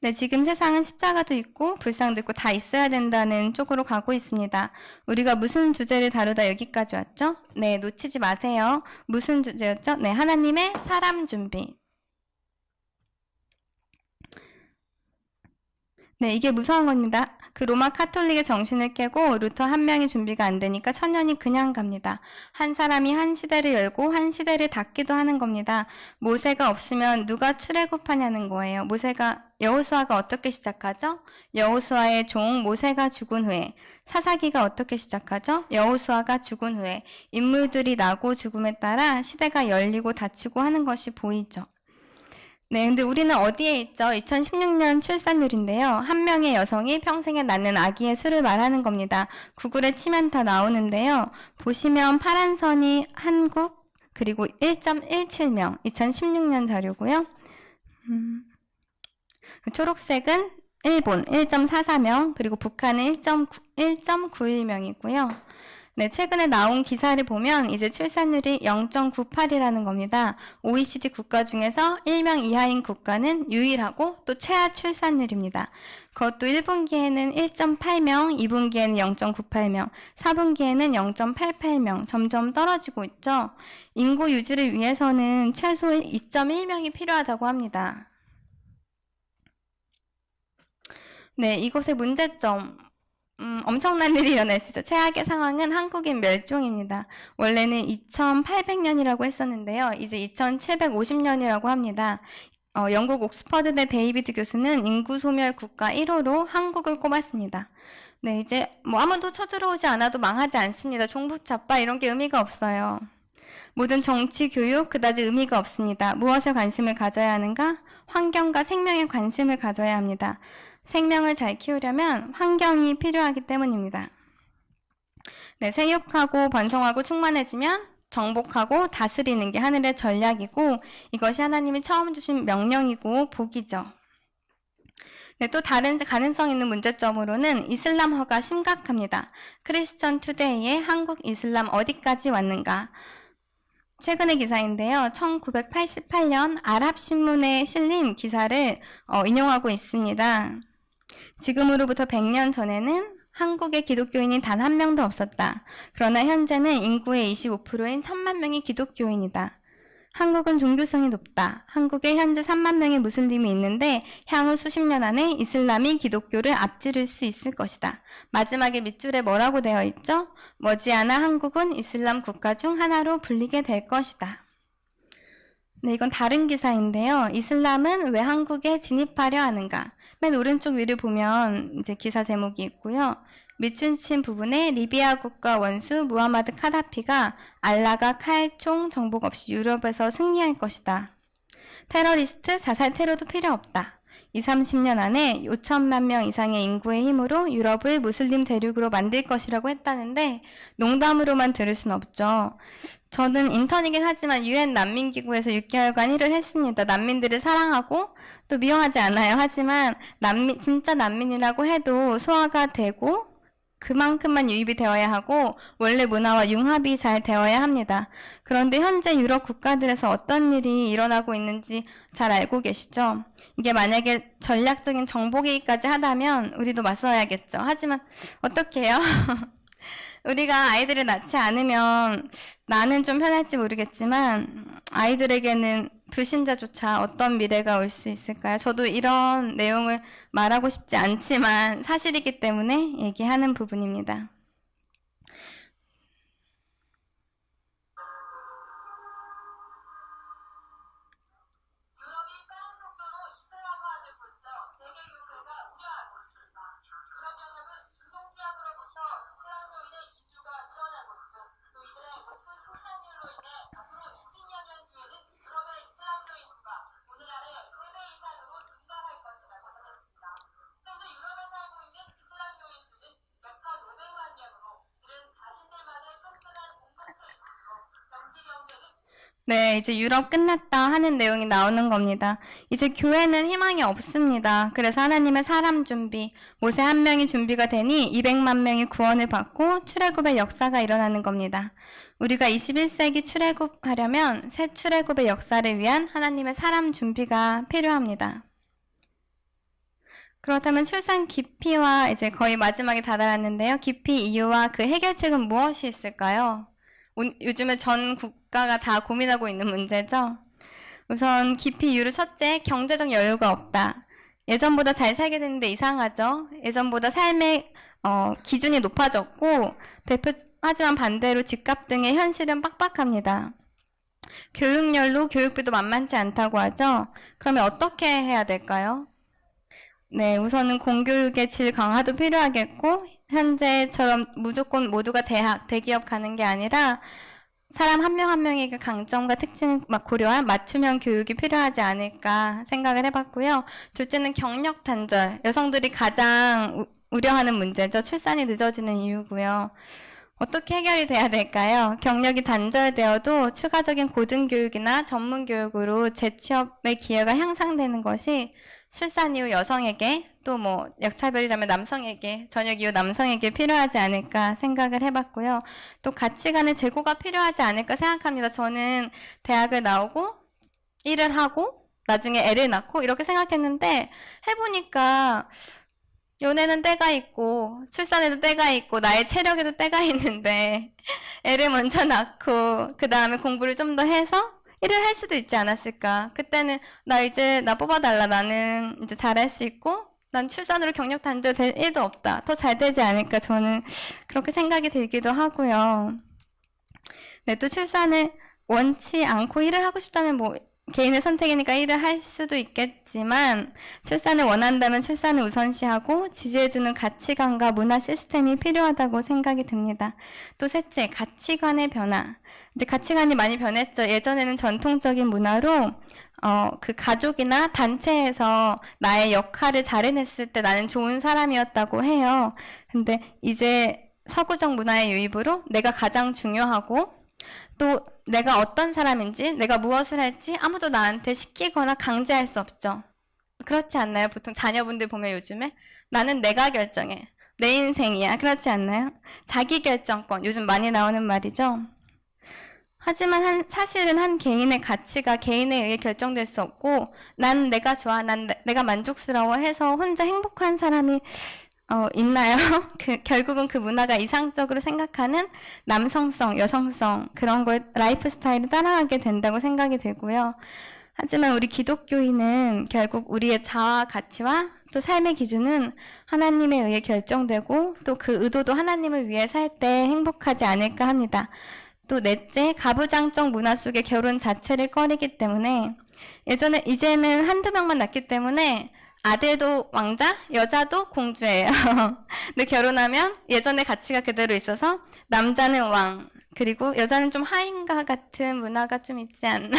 네, 지금 세상은 십자가도 있고 불상도 있고 다 있어야 된다는 쪽으로 가고 있습니다. 우리가 무슨 주제를 다루다 여기까지 왔죠? 네, 놓치지 마세요. 무슨 주제였죠? 네, 하나님의 사람 준비. 네, 이게 무서운 겁니다. 그 로마 카톨릭의 정신을 깨고 루터 한 명이 준비가 안 되니까 천년이 그냥 갑니다. 한 사람이 한 시대를 열고 한 시대를 닫기도 하는 겁니다. 모세가 없으면 누가 출애굽하냐는 거예요. 여호수아가 어떻게 시작하죠? 여호수아의 종 모세가 죽은 후에. 사사기가 어떻게 시작하죠? 여호수아가 죽은 후에. 인물들이 나고 죽음에 따라 시대가 열리고 닫히고 하는 것이 보이죠. 네, 근데 우리는 어디에 있죠? 2016년 출산율인데요. 한 명의 여성이 평생에 낳는 아기의 수를 말하는 겁니다. 구글에 치면 다 나오는데요. 보시면 파란 선이 한국, 그리고 1.17명, 2016년 자료고요. 초록색은 일본 1.44명, 그리고 북한은 1.91명이고요. 네, 최근에 나온 기사를 보면 이제 출산율이 0.98이라는 겁니다. OECD 국가 중에서 1명 이하인 국가는 유일하고 또 최하 출산율입니다. 그것도 1분기에는 1.8명, 2분기에는 0.98명, 4분기에는 0.88명 점점 떨어지고 있죠. 인구 유지를 위해서는 최소 2.1명이 필요하다고 합니다. 네, 이것의 문제점. 엄청난 일이 일어났었죠. 최악의 상황은 한국인 멸종입니다. 원래는 2800년이라고 했었는데요. 이제 2750년이라고 합니다. 영국 옥스퍼드대 데이비드 교수는 인구 소멸 국가 1호로 한국을 꼽았습니다. 네, 이제 아무도 쳐들어오지 않아도 망하지 않습니다. 종북좌파 이런 게 의미가 없어요. 모든 정치, 교육 그다지 의미가 없습니다. 무엇에 관심을 가져야 하는가? 환경과 생명에 관심을 가져야 합니다. 생명을 잘 키우려면 환경이 필요하기 때문입니다. 네, 생육하고 번성하고 충만해지면 정복하고 다스리는 게 하늘의 전략이고 이것이 하나님이 처음 주신 명령이고 복이죠. 네, 또 다른 가능성 있는 문제점으로는 이슬람화가 심각합니다. 크리스천 투데이의 한국 이슬람 어디까지 왔는가? 최근의 기사인데요. 1988년 아랍신문에 실린 기사를 인용하고 있습니다. 지금으로부터 100년 전에는 한국에 기독교인이 단 한 명도 없었다. 그러나 현재는 인구의 25%인 1000만 명이 기독교인이다. 한국은 종교성이 높다. 한국에 현재 3만 명의 무슬림이 있는데 향후 수십 년 안에 이슬람이 기독교를 앞지를 수 있을 것이다. 마지막에 밑줄에 뭐라고 되어 있죠? 머지않아 한국은 이슬람 국가 중 하나로 불리게 될 것이다. 네, 이건 다른 기사인데요. 이슬람은 왜 한국에 진입하려 하는가? 맨 오른쪽 위를 보면 이제 기사 제목이 있고요. 밑줄친 부분에 리비아 국가 원수 무하마드 카다피가 알라가 칼, 총, 정복 없이 유럽에서 승리할 것이다. 테러리스트, 자살 테러도 필요 없다. 20, 30년 안에 5천만 명 이상의 인구의 힘으로 유럽을 무슬림 대륙으로 만들 것이라고 했다는데 농담으로만 들을 순 없죠. 저는 인턴이긴 하지만 유엔 난민기구에서 6개월간 일을 했습니다. 난민들을 사랑하고 또 미워하지 않아요. 하지만 진짜 난민이라고 해도 소화가 되고 그만큼만 유입이 되어야 하고 원래 문화와 융합이 잘 되어야 합니다. 그런데 현재 유럽 국가들에서 어떤 일이 일어나고 있는지 잘 알고 계시죠? 이게 만약에 전략적인 정보기까지 하다면 우리도 맞서야겠죠. 하지만 어떻게 해요? 우리가 아이들을 낳지 않으면 나는 좀 편할지 모르겠지만 아이들에게는 불신자조차 어떤 미래가 올 수 있을까요? 저도 이런 내용을 말하고 싶지 않지만 사실이기 때문에 얘기하는 부분입니다. 유럽이 빠른 속도로 이슬람화를 벌써 세계 교회가 우려하고 네, 이제 유럽 끝났다 하는 내용이 나오는 겁니다. 이제 교회는 희망이 없습니다. 그래서 하나님의 사람 준비, 모세 한 명이 준비가 되니 200만 명이 구원을 받고 출애굽의 역사가 일어나는 겁니다. 우리가 21세기 출애굽하려면 새 출애굽의 역사를 위한 하나님의 사람 준비가 필요합니다. 그렇다면 출산 기피와 이제 거의 마지막에 다다랐는데요. 기피 이유와 그 해결책은 무엇이 있을까요? 요즘에 전 국가가 다 고민하고 있는 문제죠. 우선 기피 이유로 첫째, 경제적 여유가 없다. 예전보다 잘 살게 되는데 이상하죠. 예전보다 삶의 기준이 높아졌고 하지만 반대로 집값 등의 현실은 빡빡합니다. 교육열로 교육비도 만만치 않다고 하죠. 그러면 어떻게 해야 될까요? 네, 우선은 공교육의 질 강화도 필요하겠고 현재처럼 무조건 모두가 대기업 가는 게 아니라 사람 한 명 한 명의 그 강점과 특징을 고려한 맞춤형 교육이 필요하지 않을까 생각을 해봤고요. 둘째는 경력 단절, 여성들이 가장 우려하는 문제죠. 출산이 늦어지는 이유고요. 어떻게 해결이 돼야 될까요? 경력이 단절되어도 추가적인 고등교육이나 전문교육으로 재취업의 기회가 향상되는 것이 출산 이후 여성에게 또 뭐 역차별이라면 남성에게, 전역 이후 남성에게 필요하지 않을까 생각을 해봤고요. 또 가치관의 재고가 필요하지 않을까 생각합니다. 저는 대학을 나오고 일을 하고 나중에 애를 낳고 이렇게 생각했는데 해보니까 연애는 때가 있고 출산에도 때가 있고 나의 체력에도 때가 있는데 애를 먼저 낳고 그 다음에 공부를 좀 더 해서 일을 할 수도 있지 않았을까. 그때는 나 뽑아달라. 나는 이제 잘할 수 있고 난 출산으로 경력 단절될 일도 없다. 더 잘 되지 않을까. 저는 그렇게 생각이 들기도 하고요. 네, 또 출산을 원치 않고 일을 하고 싶다면 뭐 개인의 선택이니까 일을 할 수도 있겠지만 출산을 원한다면 출산을 우선시하고 지지해주는 가치관과 문화 시스템이 필요하다고 생각이 듭니다. 또 셋째, 가치관의 변화. 이제 가치관이 많이 변했죠. 예전에는 전통적인 문화로 그 가족이나 단체에서 나의 역할을 잘 해냈을 때 나는 좋은 사람이었다고 해요. 근데 이제 서구적 문화의 유입으로 내가 가장 중요하고 또 내가 어떤 사람인지 내가 무엇을 할지 아무도 나한테 시키거나 강제할 수 없죠. 그렇지 않나요? 보통 자녀분들 보면 요즘에 나는 내가 결정해. 내 인생이야. 그렇지 않나요? 자기결정권. 요즘 많이 나오는 말이죠. 하지만 사실은 한 개인의 가치가 개인에 의해 결정될 수 없고 난 내가 좋아, 내가 만족스러워 해서 혼자 행복한 사람이 있나요? 결국은 그 문화가 이상적으로 생각하는 남성성, 여성성 그런 걸 라이프 스타일을 따라가게 된다고 생각이 들고요. 하지만 우리 기독교인은 결국 우리의 자아 가치와 또 삶의 기준은 하나님에 의해 결정되고 또 그 의도도 하나님을 위해 살 때 행복하지 않을까 합니다. 또 넷째, 가부장적 문화 속에 결혼 자체를 꺼리기 때문에 이제는 한두 명만 낳기 때문에 아들도 왕자, 여자도 공주예요. 근데 결혼하면 예전의 가치가 그대로 있어서 남자는 왕, 그리고 여자는 좀 하인과 같은 문화가 좀 있지 않나.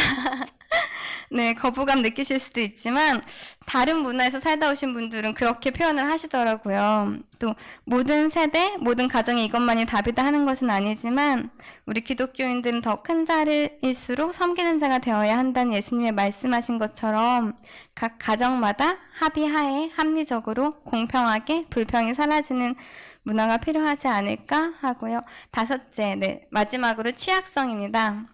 네, 거부감 느끼실 수도 있지만 다른 문화에서 살다 오신 분들은 그렇게 표현을 하시더라고요. 또 모든 세대, 모든 가정이 이것만이 답이다 하는 것은 아니지만 우리 기독교인들은 더 큰 자리일수록 섬기는 자가 되어야 한다는 예수님의 말씀하신 것처럼 각 가정마다 합의하에 합리적으로 공평하게 불평이 사라지는 문화가 필요하지 않을까 하고요. 다섯째, 네, 마지막으로 취약성입니다.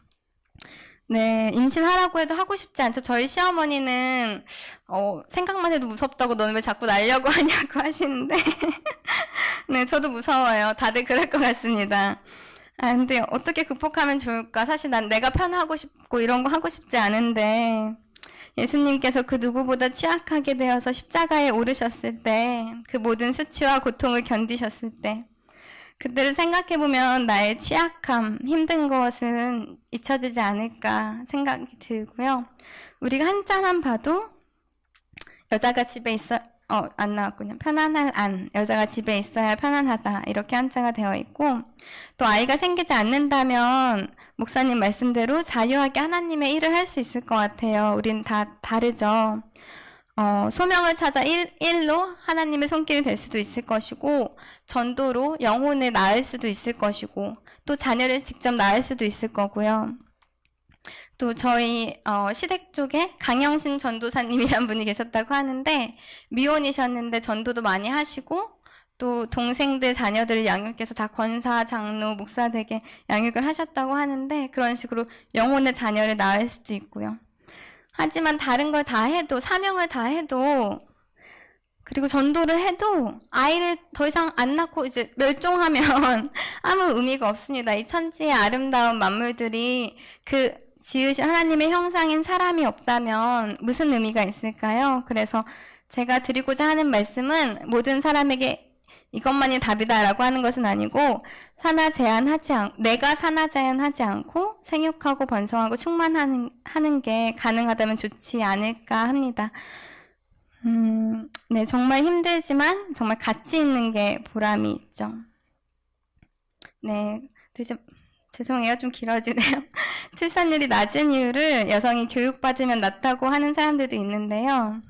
네, 임신하라고 해도 하고 싶지 않죠. 저희 시어머니는 생각만 해도 무섭다고 너는 왜 자꾸 날려고 하냐고 하시는데 네, 저도 무서워요. 다들 그럴 것 같습니다. 근데 어떻게 극복하면 좋을까? 사실 난 내가 편하고 싶고 이런 거 하고 싶지 않은데 예수님께서 그 누구보다 취약하게 되어서 십자가에 오르셨을 때 그 모든 수치와 고통을 견디셨을 때 그때를 생각해보면 나의 취약함, 힘든 것은 잊혀지지 않을까 생각이 들고요. 우리가 한자만 봐도 여자가 집에 안 나왔군요. 편안할 안, 여자가 집에 있어야 편안하다 이렇게 한자가 되어 있고 또 아이가 생기지 않는다면 목사님 말씀대로 자유하게 하나님의 일을 할 수 있을 것 같아요. 우린 다 다르죠. 소명을 찾아 일로 하나님의 손길이 될 수도 있을 것이고 전도로 영혼을 낳을 수도 있을 것이고 또 자녀를 직접 낳을 수도 있을 거고요. 또 저희 시댁 쪽에 강영신 전도사님이란 분이 계셨다고 하는데 미혼이셨는데 전도도 많이 하시고 또 동생들 자녀들을 양육해서 다 권사, 장로, 목사 되게 양육을 하셨다고 하는데 그런 식으로 영혼의 자녀를 낳을 수도 있고요. 하지만 다른 걸 다 해도 사명을 다 해도 그리고 전도를 해도 아이를 더 이상 안 낳고 이제 멸종하면 아무 의미가 없습니다. 이 천지의 아름다운 만물들이 그 지으신 하나님의 형상인 사람이 없다면 무슨 의미가 있을까요? 그래서 제가 드리고자 하는 말씀은 모든 사람에게 이것만이 답이다라고 하는 것은 아니고 내가 사나 제한하지 않고 생육하고 번성하고 충만하는 게 가능하다면 좋지 않을까 합니다. 네, 정말 힘들지만 정말 가치 있는 게 보람이 있죠. 네, 죄송해요. 좀 길어지네요. 출산율이 낮은 이유를 여성이 교육받으면 낫다고 하는 사람들도 있는데요.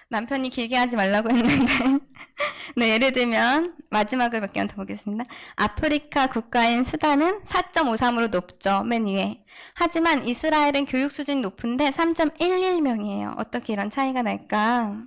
남편이 길게 하지 말라고 했는데 네, 예를 들면 마지막으로 몇 개만 더 보겠습니다. 아프리카 국가인 수단은 4.53으로 높죠. 맨 위에. 하지만 이스라엘은 교육 수준이 높은데 3.11명이에요. 어떻게 이런 차이가 날까?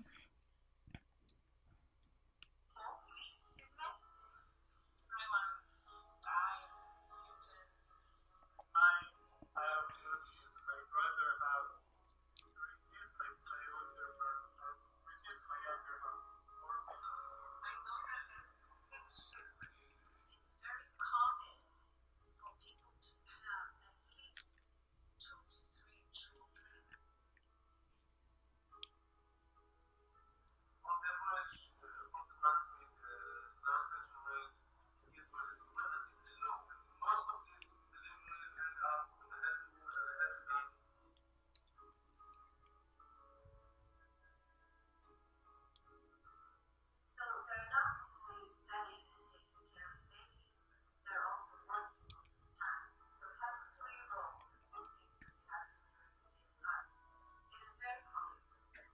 So they're not only studying and taking care of the baby, they're also working most of the time. So having 3-year-olds and things we have in our daily lives, it is very common.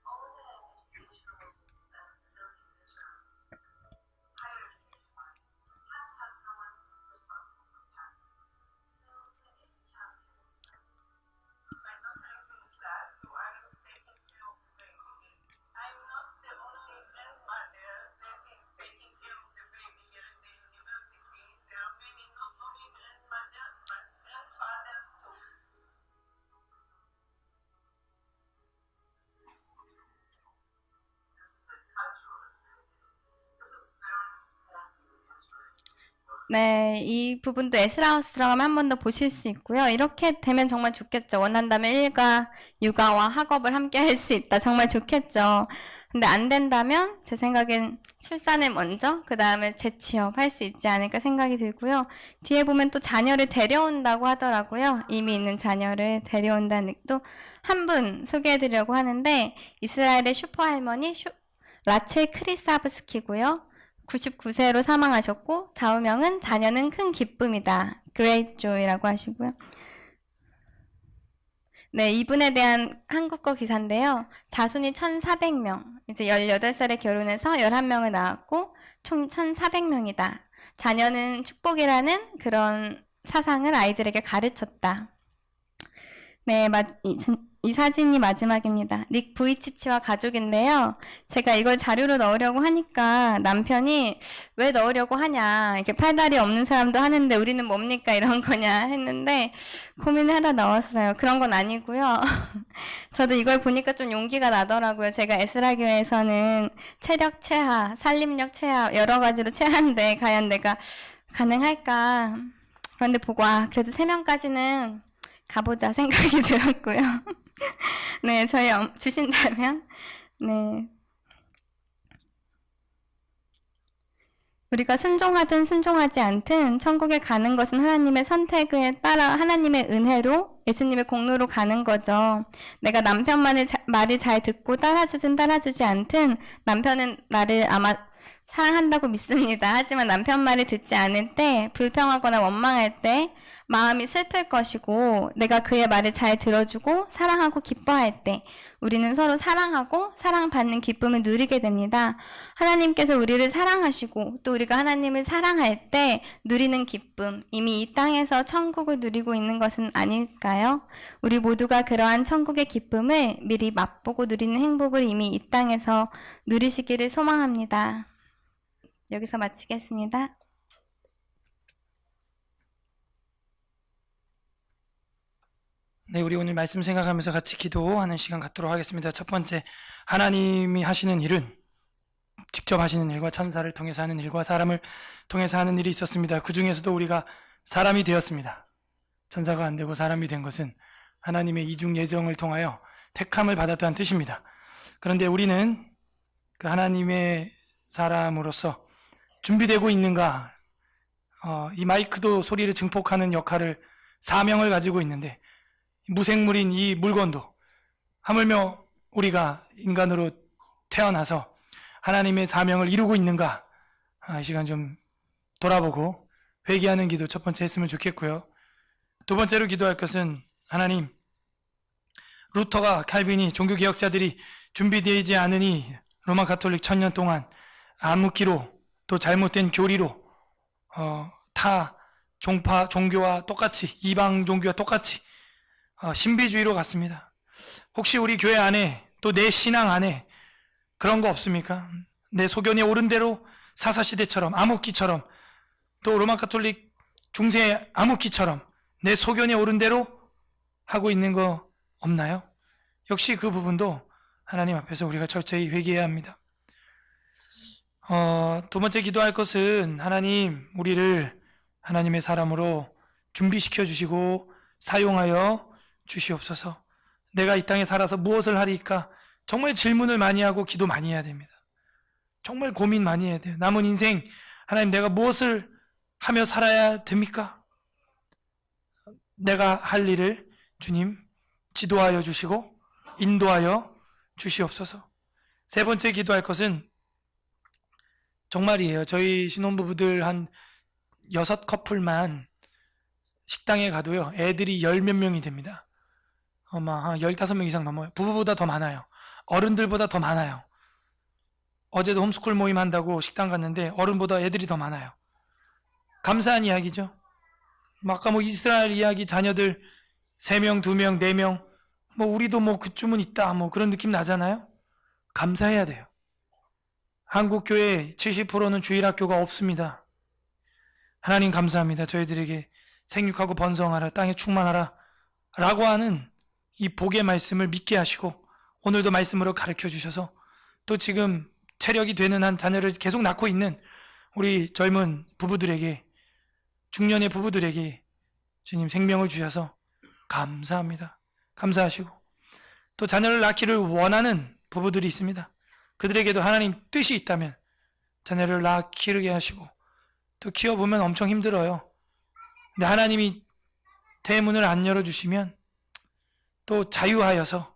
All the educational facilities in Israel, higher education wise, have to have someone who's responsible for parenting. So there is childcare and stuff. My daughter is in class, so I'm taking care of the baby. I'm not the only grandmother that is taking care of the baby here in the university. There are many, not only grandmothers, but grandfathers too. This is a cultural thing. This is very important in Israel. 네, 이 부분도 에스라하우스 들어가면 한 번 더 보실 수 있고요. 이렇게 되면 정말 좋겠죠. 원한다면 일과 육아와 학업을 함께 할 수 있다. 정말 좋겠죠. 근데 안 된다면 제 생각엔 출산을 먼저 그 다음에 재취업 할 수 있지 않을까 생각이 들고요. 뒤에 보면 또 자녀를 데려온다고 하더라고요. 이미 있는 자녀를 데려온다는 또 한 분 소개해드리려고 하는데 이스라엘의 슈퍼할머니 라첼 크리사브스키고요. 99세로 사망하셨고 좌우명은 자녀는 큰 기쁨이다. Great Joy라고 하시고요. 네, 이분에 대한 한국어 기사인데요. 자손이 1,400명. 이제 18살에 결혼해서 11명을 낳았고 총 1,400명이다. 자녀는 축복이라는 그런 사상을 아이들에게 가르쳤다. 네, 이 사진이 마지막입니다. 닉 부이치치와 가족인데요. 제가 이걸 자료로 넣으려고 하니까 남편이 왜 넣으려고 하냐. 이렇게 팔다리 없는 사람도 하는데 우리는 뭡니까 이런 거냐 했는데 고민을 하다 넣었어요. 그런 건 아니고요. 저도 이걸 보니까 좀 용기가 나더라고요. 제가 에스라교회에서는 체력 체하, 살림력 체하 여러 가지로 체한데 과연 내가 가능할까. 그런데 보고 그래도 3명까지는 가보자 생각이 들었고요. 네, 저희 주신다면 네. 우리가 순종하든 순종하지 않든 천국에 가는 것은 하나님의 선택에 따라 하나님의 은혜로 예수님의 공로로 가는 거죠. 내가 남편 말을 잘 듣고 따라주든 따라주지 않든 남편은 나를 아마 사랑한다고 믿습니다. 하지만 남편 말을 듣지 않을 때 불평하거나 원망할 때 마음이 슬플 것이고 내가 그의 말을 잘 들어주고 사랑하고 기뻐할 때 우리는 서로 사랑하고 사랑받는 기쁨을 누리게 됩니다. 하나님께서 우리를 사랑하시고 또 우리가 하나님을 사랑할 때 누리는 기쁨, 이미 이 땅에서 천국을 누리고 있는 것은 아닐까요? 우리 모두가 그러한 천국의 기쁨을 미리 맛보고 누리는 행복을 이미 이 땅에서 누리시기를 소망합니다. 여기서 마치겠습니다. 네, 우리 오늘 말씀 생각하면서 같이 기도하는 시간 갖도록 하겠습니다. 첫 번째, 하나님이 하시는 일은 직접 하시는 일과 천사를 통해서 하는 일과 사람을 통해서 하는 일이 있었습니다. 그 중에서도 우리가 사람이 되었습니다. 천사가 안 되고 사람이 된 것은 하나님의 이중 예정을 통하여 택함을 받았다는 뜻입니다. 그런데 우리는 그 하나님의 사람으로서 준비되고 있는가? 이 마이크도 소리를 증폭하는 역할을, 사명을 가지고 있는데 무생물인 이 물건도 하물며 우리가 인간으로 태어나서 하나님의 사명을 이루고 있는가? 이 시간 좀 돌아보고 회개하는 기도 첫 번째 했으면 좋겠고요. 두 번째로 기도할 것은, 하나님, 루터가, 칼빈이, 종교개혁자들이 준비되지 않으니 로마 가톨릭 1000년 동안 암흑기로 또 잘못된 교리로 타 종교와 똑같이, 이방 종교와 똑같이 신비주의로 갔습니다. 혹시 우리 교회 안에, 또 내 신앙 안에 그런 거 없습니까? 내 소견에 오른 대로 사사시대처럼, 암흑기처럼, 또 로마 가톨릭 중세 암흑기처럼 내 소견에 오른 대로 하고 있는 거 없나요? 역시 그 부분도 하나님 앞에서 우리가 철저히 회개해야 합니다. 두 번째 기도할 것은, 하나님, 우리를 하나님의 사람으로 준비시켜 주시고 사용하여 주시옵소서. 내가 이 땅에 살아서 무엇을 하리까? 정말 질문을 많이 하고 기도 많이 해야 됩니다. 정말 고민 많이 해야 돼요. 남은 인생, 하나님, 내가 무엇을 하며 살아야 됩니까? 내가 할 일을 주님 지도하여 주시고 인도하여 주시옵소서. 세 번째 기도할 것은, 정말이에요. 저희 신혼부부들 한 6커플만 식당에 가도요, 애들이 10몇 명이 됩니다. 한 15명 이상 넘어요. 부부보다 더 많아요. 어른들보다 더 많아요. 어제도 홈스쿨 모임 한다고 식당 갔는데 어른보다 애들이 더 많아요. 감사한 이야기죠. 아까 이스라엘 이야기, 자녀들 3명, 2명, 4명, 우리도 그쯤은 있다, 그런 느낌 나잖아요. 감사해야 돼요. 한국 교회 70%는 주일학교가 없습니다. 하나님 감사합니다. 저희들에게 생육하고 번성하라, 땅에 충만하라 라고 하는 이 복의 말씀을 믿게 하시고 오늘도 말씀으로 가르쳐 주셔서 또 지금 체력이 되는 한 자녀를 계속 낳고 있는 우리 젊은 부부들에게, 중년의 부부들에게 주님 생명을 주셔서 감사합니다. 감사하시고, 또 자녀를 낳기를 원하는 부부들이 있습니다. 그들에게도 하나님 뜻이 있다면 자녀를 낳아 기르게 하시고, 또 키워보면 엄청 힘들어요. 근데 하나님이 대문을 안 열어주시면 또 자유하여서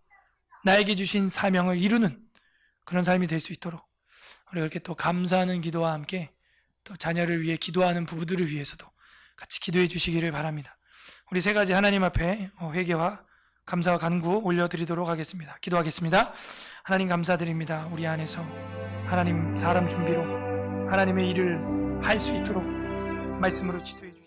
나에게 주신 사명을 이루는 그런 삶이 될 수 있도록 우리 이렇게 또 감사하는 기도와 함께 또 자녀를 위해 기도하는 부부들을 위해서도 같이 기도해 주시기를 바랍니다. 우리 세 가지 하나님 앞에 회개와 감사와 간구 올려드리도록 하겠습니다. 기도하겠습니다. 하나님 감사드립니다. 우리 안에서 하나님 사람 준비로 하나님의 일을 할 수 있도록 말씀으로 지도해 주시옵소서.